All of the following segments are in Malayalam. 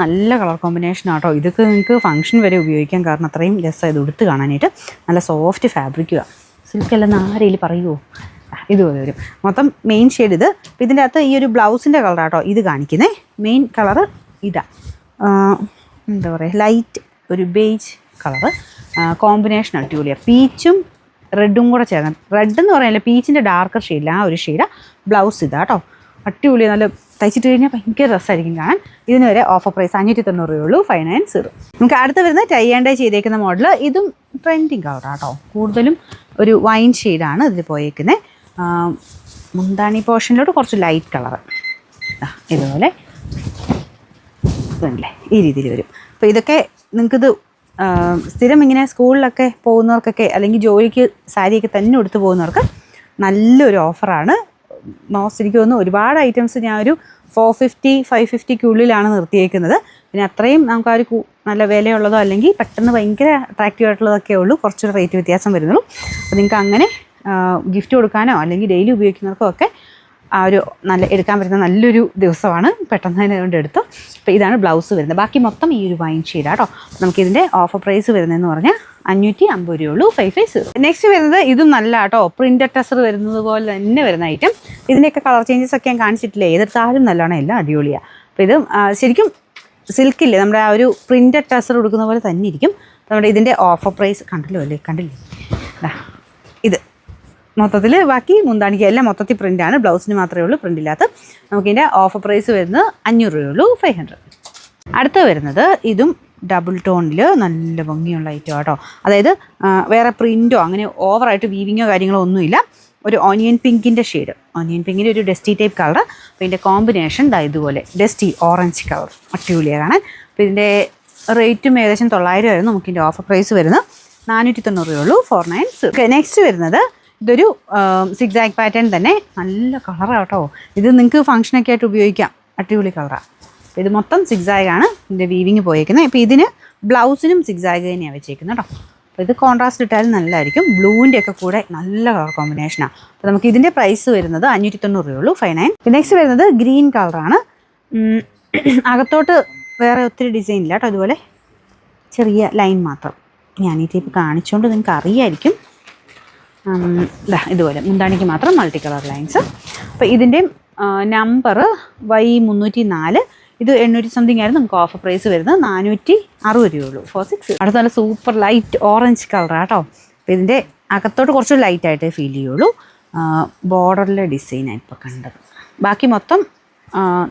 നല്ല കളർ കോമ്പിനേഷൻ ആട്ടോ. ഇതൊക്കെ നിങ്ങൾക്ക് ഫംഗ്ഷൻ വരെ ഉപയോഗിക്കാം. കാരണം അത്രയും രസം ഇത് ഉടുത്ത് കാണാനായിട്ട്. നല്ല സോഫ്റ്റ് ഫാബ്രിക്കുക. സിൽക്കല്ലെന്ന് ആരെയിൽ പറയുമോ? ഇതുപോലെ വരും. മൊത്തം മെയിൻ ഷെയ്ഡ് ഇത്. അപ്പോൾ ഇതിൻ്റെ അകത്ത് ഈ ഒരു ബ്ലൗസിൻ്റെ കളറാട്ടോ ഇത് കാണിക്കുന്നത്. മെയിൻ കളറ് ഇതാ, എന്താ പറയുക, ലൈറ്റ് ഒരു ബേജ് കളറ് കോമ്പിനേഷൻ അടിപൊളിയാണ്. പീച്ചും റെഡും കൂടെ ചേർന്ന്, റെഡ് എന്ന് പറയാനില്ല, പീച്ചിൻ്റെ ഡാർക്കർ ഷെയ്ഡില്ല, ആ ഒരു ഷെയ്ഡാണ്. ബ്ലൗസ് ഇതാട്ടോ. അടിപൊളി, നല്ല തയ്ച്ചിട്ട് കഴിഞ്ഞാൽ ഭയങ്കര രസമായിരിക്കും കാണാൻ. ഇതിന് വരെ ഓഫർ പ്രൈസ് 590 രൂപയുള്ളൂ, 590. നമുക്ക് അടുത്ത് വരുന്ന ടൈ ആൻഡ് ഡൈ ചെയ്തേക്കുന്ന മോഡൽ. ഇതും ട്രെൻഡിങ് കളറാട്ടോ. കൂടുതലും ഒരു വൈൻ ഷെയ്ഡാണ് ഇതിൽ പോയേക്കുന്നത്. മുന്താണി പോർഷനിലോട്ട് കുറച്ച് ലൈറ്റ് കളറ് ഇതുപോലെ ഇതുണ്ടല്ലേ, ഈ രീതിയിൽ വരും. അപ്പോൾ ഇതൊക്കെ നിങ്ങൾക്കിത് സ്ഥിരം ഇങ്ങനെ സ്കൂളിലൊക്കെ പോകുന്നവർക്കൊക്കെ അല്ലെങ്കിൽ ജോലിക്ക് സാരിയൊക്കെ തന്നെ എടുത്ത് പോകുന്നവർക്ക് നല്ലൊരു ഓഫറാണ്. എനിക്ക് തോന്നുന്നു ഒരുപാട് ഐറ്റംസ് ഞാൻ ഒരു 450, 550 നിർത്തിയേക്കുന്നത്. പിന്നെ അത്രയും നമുക്ക് ആ ഒരു നല്ല വിലയുള്ളതോ അല്ലെങ്കിൽ പെട്ടെന്ന് ഭയങ്കര അട്രാക്റ്റീവ് ആയിട്ടുള്ളതൊക്കെ ഉള്ളൂ, കുറച്ചൊരു റേറ്റ് വ്യത്യാസം വരുന്നുള്ളൂ. അപ്പോൾ നിങ്ങൾക്ക് അങ്ങനെ ഗിഫ്റ്റ് കൊടുക്കാനോ അല്ലെങ്കിൽ ഡെയിലി ഉപയോഗിക്കുന്നവർക്കോ ഒക്കെ ആ ഒരു നല്ല എടുക്കാൻ പറ്റുന്ന നല്ലൊരു ദിവസമാണ്. പെട്ടെന്ന് തന്നെ കൊണ്ട് എടുത്തു. അപ്പോൾ ഇതാണ് ബ്ലൗസ് വരുന്നത്. ബാക്കി മൊത്തം ഈ ഒരു വൈൻ ഷെയ്ഡാട്ടോ. നമുക്കിതിൻ്റെ ഓഫർ പ്രൈസ് വരുന്നതെന്ന് പറഞ്ഞാൽ 550 രൂപയുള്ളൂ, 550. നെക്സ്റ്റ് വരുന്നത് ഇതും നല്ല കേട്ടോ, പ്രിൻ്റഡ് ടസർ വരുന്നത് പോലെ തന്നെ വരുന്ന ഐറ്റം. ഇതിൻ്റെയൊക്കെ കളർ ചേഞ്ചസ് ഒക്കെ ഞാൻ കാണിച്ചിട്ടില്ലേ, ഏതെടുത്താലും നല്ലതാണ്, എല്ലാം അടിപൊളിയാണ്. അപ്പോൾ ഇത് ശരിക്കും സിൽക്കില്ലേ, നമ്മുടെ ആ ഒരു പ്രിൻ്റഡ് ടസർ കൊടുക്കുന്ന പോലെ തന്നെ ഇരിക്കും. നമ്മുടെ ഇതിൻ്റെ ഓഫർ പ്രൈസ് കണ്ടില്ലേ ഇത് മൊത്തത്തിൽ. ബാക്കി മുന്താണിക്ക് എല്ലാം മൊത്തത്തിൽ പ്രിൻ്റാണ്, ബ്ലൗസിന് മാത്രമേ ഉള്ളൂ പ്രിൻ്റില്ലാത്ത. നമുക്കിതിൻ്റെ ഓഫർ പ്രൈസ് വരുന്നത് 500 രൂപയുള്ളൂ, 500. അടുത്ത് വരുന്നത് ഇതും ഡബിൾ ടോണിൽ നല്ല ഭംഗിയുള്ള ഐറ്റം കേട്ടോ. അതായത് വേറെ പ്രിൻറ്റോ അങ്ങനെ ഓവറായിട്ട് വീവിങ്ങോ കാര്യങ്ങളോ ഒന്നുമില്ല. ഒരു ഓനിയൻ പിങ്കിൻ്റെ ഷെയ്ഡ്, ഓനിയൻ പിങ്കിൻ്റെ ഒരു ഡസ്റ്റി ടൈപ്പ് കളർ. അപ്പോൾ ഇതിൻ്റെ കോമ്പിനേഷൻ ഇതുപോലെ ഡസ്റ്റി ഓറഞ്ച് കളർ, അടിപൊളിയാണ് കാണാൻ. അപ്പോൾ ഇതിൻ്റെ റേറ്റും ഏകദേശം 900 ആയിരുന്നു. നമുക്കിതിൻ്റെ ഓഫർ പ്രൈസ് വരുന്നത് 490 രൂപയുള്ളൂ, 490. നെക്സ്റ്റ് വരുന്നത് ഇതൊരു സിഗ്സാഗ് പാറ്റേൺ തന്നെ, നല്ല കളറാണ് കേട്ടോ. ഇത് നിങ്ങൾക്ക് ഫംഗ്ഷനൊക്കെ ആയിട്ട് ഉപയോഗിക്കാം, അടിപൊളി കളറാണ്. അപ്പോൾ ഇത് മൊത്തം സിഗ്സാഗ് ആണ് ഇതിൻ്റെ വീവിങ് പോയേക്കുന്നത്. അപ്പോൾ ഇതിന് ബ്ലൗസിനും സിഗ്സാഗ് തന്നെയാണ് വെച്ചേക്കുന്നത് കേട്ടോ. അപ്പോൾ ഇത് കോൺട്രാസ്റ്റ് ഇട്ടാലും നല്ലതായിരിക്കും. ബ്ലൂവിൻ്റെ ഒക്കെ കൂടെ നല്ല കളർ കോമ്പിനേഷനാണ്. അപ്പോൾ നമുക്ക് ഇതിൻ്റെ പ്രൈസ് വരുന്നത് 590 രൂപയുള്ളൂ, 59. നെക്സ്റ്റ് വരുന്നത് ഗ്രീൻ കളറാണ്. അകത്തോട്ട് വേറെ ഒത്തിരി ഡിസൈൻ ഇല്ല കേട്ടോ, അതുപോലെ ചെറിയ ലൈൻ മാത്രം. ഞാൻ ഈ ടൈപ്പ് കാണിച്ചുകൊണ്ട് നിങ്ങൾക്ക് അറിയായിരിക്കും. ഇതുപോലെ മുന്താണിക്ക് മാത്രം മൾട്ടി കളർ ലൈൻസ്. അപ്പോൾ ഇതിൻ്റെ നമ്പർ Y304. ഇത് 800 സംതിങ് ആയിരുന്നു. നമുക്ക് ഓഫർ പ്രൈസ് വരുന്നത് 460 രൂപയുള്ളൂ, 46. അടുത്ത നല്ല സൂപ്പർ ലൈറ്റ് ഓറഞ്ച് കളറാണ് കേട്ടോ. അപ്പോൾ ഇതിൻ്റെ അകത്തോട്ട് കുറച്ച് ലൈറ്റായിട്ട് ഫീൽ ചെയ്യുള്ളൂ. ബോർഡറിലെ ഡിസൈനാണ് ഇപ്പോൾ കണ്ടത്. ബാക്കി മൊത്തം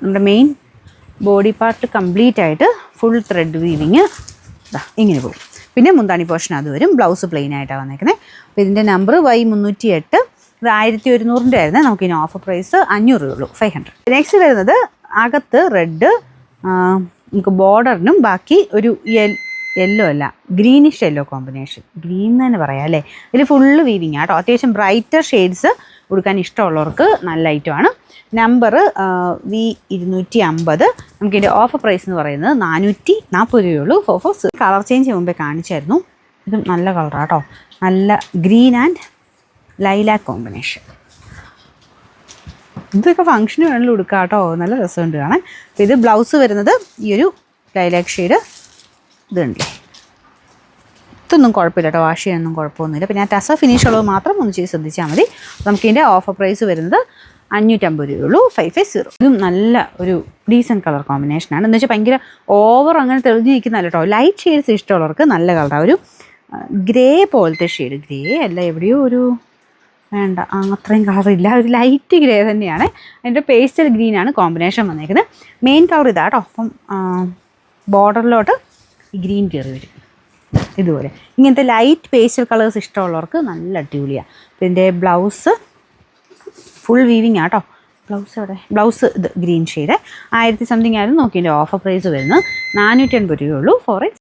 നമ്മുടെ മെയിൻ ബോഡി പാർട്ട് കംപ്ലീറ്റ് ആയിട്ട് ഫുൾ ത്രെഡ് വീവിങ് ഇങ്ങനെ പോകും. പിന്നെ മുന്താണി പോർഷൻ അത് വരും. ബ്ലൗസ് പ്ലെയിൻ ആയിട്ടാണ് വന്നേക്കുന്നത്. അപ്പോൾ ഇതിൻ്റെ നമ്പർ Y308. ഇത് 1100 ആയിരുന്നു. നമുക്കിനി ഓഫർ പ്രൈസ് 500 രൂപയുള്ളൂ, 500. നെക്സ്റ്റ് വരുന്നത് അകത്ത് റെഡ്, നമുക്ക് ബോർഡറിനും ബാക്കി ഒരു യെല്ലോ അല്ല ഗ്രീനിഷ് യെല്ലോ കോമ്പിനേഷൻ, ഗ്രീൻ തന്നെ പറയാം അല്ലേ. ഇതിൽ ഫുള്ള് വീവിങ് ആട്ടോ. അത്യാവശ്യം ബ്രൈറ്റർ ഷെയ്ഡ്സ് കൊടുക്കാൻ ഇഷ്ടമുള്ളവർക്ക് നല്ല ഐറ്റമാണ്. Number V250. നമുക്കിതിൻ്റെ ഓഫർ പ്രൈസ് എന്ന് പറയുന്നത് 440 രൂപയുള്ളൂ, 44. കളർ ചേഞ്ച് മുമ്പേ കാണിച്ചായിരുന്നു. ഇതും നല്ല കളറാണ് കേട്ടോ, നല്ല ഗ്രീൻ ആൻഡ് ലൈലാക്ക് കോമ്പിനേഷൻ. ഇതൊക്കെ ഫംഗ്ഷന് വേണമെങ്കിലും കൊടുക്കാം കേട്ടോ, നല്ല രസമുണ്ട് കാണാൻ. അപ്പോൾ ഇത് ബ്ലൗസ് വരുന്നത് ഈ ഒരു ലൈലാക്ക് ഷെയ്ഡ് ഇതുണ്ടല്ലേ. ഇതൊന്നും കുഴപ്പമില്ല കേട്ടോ, വാഷ് ചെയ്യാനൊന്നും കുഴപ്പമൊന്നുമില്ല. പിന്നെ ആ ടസ ഫിനിഷ് ഉള്ളത് മാത്രം ഒന്ന് ചെയ്ത് ശ്രദ്ധിച്ചാൽ മതി. നമുക്കിതിൻ്റെ ഓഫർ പ്രൈസ് വരുന്നത് 550 രൂപയുള്ളൂ, 550. ഇതും നല്ല ഒരു ഡീസൻറ്റ് കളർ കോമ്പിനേഷനാണ്. എന്ന് വെച്ചാൽ ഭയങ്കര ഓവർ അങ്ങനെ തെളിഞ്ഞിരിക്കുന്നതല്ല കേട്ടോ. ലൈറ്റ് ഷെയ്ഡ്സ് ഇഷ്ടമുള്ളവർക്ക് നല്ല കളറാണ്. ഒരു ഗ്രേ പോലത്തെ ഷെയ്ഡ്, ഗ്രേ അല്ല എവിടെയോ ഒരു വേണ്ട അത്രയും കളറില്ല, ഒരു ലൈറ്റ് ഗ്രേ തന്നെയാണ്. അതിൻ്റെ പേസ്റ്റൽ ഗ്രീനാണ് കോമ്പിനേഷൻ വന്നേക്കുന്നത്. മെയിൻ കളർ ഇതാ കേട്ടോ. അപ്പം ബോർഡറിലോട്ട് ഈ ഗ്രീൻ കയറി വരും ഇതുപോലെ. ഇങ്ങനത്തെ ലൈറ്റ് പേസ്റ്റൽ കളേഴ്സ് ഇഷ്ടമുള്ളവർക്ക് നല്ല അടിപൊളിയാണ്. ഇതിൻ്റെ ബ്ലൗസ് ഫുൾ വീവിങ് ആട്ടോ. ബ്ലൗസ് ഇത് ഗ്രീൻ ഷെയ്ഡ് 1000 സംതിങ് ആയിരുന്നു. നോക്കിയതിൻ്റെ ഓഫർ പ്രൈസ് വരുന്നത് 480 രൂപയുള്ളൂ, 4x.